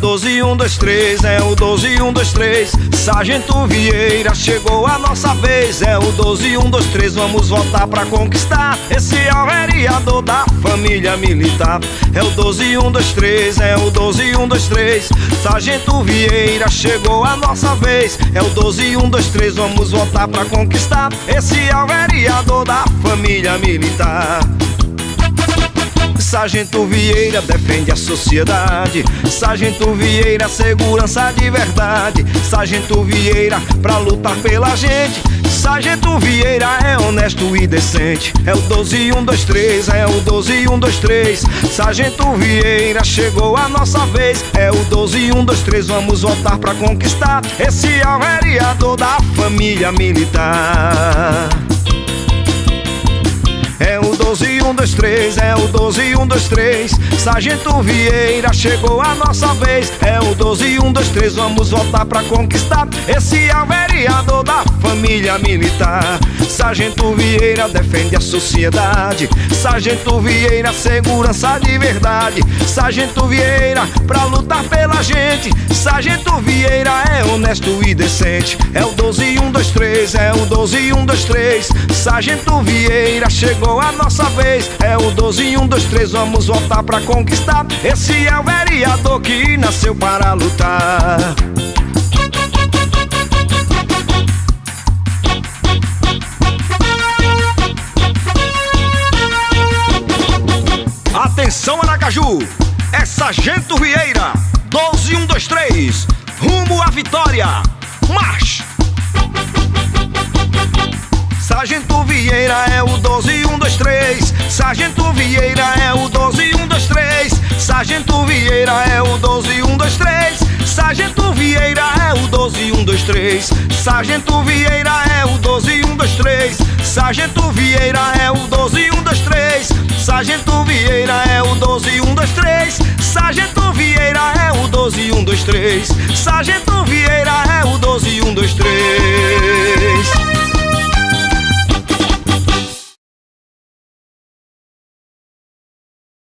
12, 1, 2, 3, é o 12, 1, 2, 3. Sargento Vieira, chegou a nossa vez. É o 12, 1, 2, 3, vamos votar pra conquistar. Esse é o vereador da família militar. É o 12, 1, 2, 3, é o 12, 1, 2, 3. Sargento Vieira, chegou a nossa vez. É o 12, 1, 2, 3, vamos votar pra conquistar. Esse é o vereador da família militar. Sargento Vieira defende a sociedade. Sargento Vieira, segurança de verdade. Sargento Vieira, pra lutar pela gente. Sargento Vieira é honesto e decente. É o 12, 1, 2, 3, é o 12, 1, 2, 3. Sargento Vieira, chegou a nossa vez. É o 12, 1, 2, 3, vamos votar pra conquistar. Esse é o vereador da família militar. É o 12, 1, 2, 3, é o 12, 1, 2, 3. Sargento Vieira, chegou a nossa vez. É o 12, 1, 2, 3, vamos votar pra conquistar. Esse é o vereador da família militar. Sargento Vieira defende a sociedade. Sargento Vieira, segurança de verdade. Sargento Vieira, pra lutar pela gente. Sargento Vieira é honesto e decente. É o 12, 1, 2, 3, é o 12, 1, 2, 3. Sargento Vieira, chegou a nossa vez. É o 12, 1, 2, 3, vamos votar pra conquistar. Esse é o vereador que nasceu para lutar. Atenção, Aracaju, é Sargento Vieira, 12, 1, 2, 3, rumo à vitória, marcha! Sargento Vieira é o 12, 1, 2, 3. Sargento Vieira é o 12, 1, 2, 3. Sargento Vieira é o 12, 1, 2, 3. Sargento Vieira é o 12, 1, 2, 3. Sargento Vieira é o 12, 1, 2, 3. Sargento Vieira é o 12, 1, 2, 3. Sargento Vieira é o 12, 1, 2, 3. Sargento Vieira é o 12, 1, 2, 3. Sargento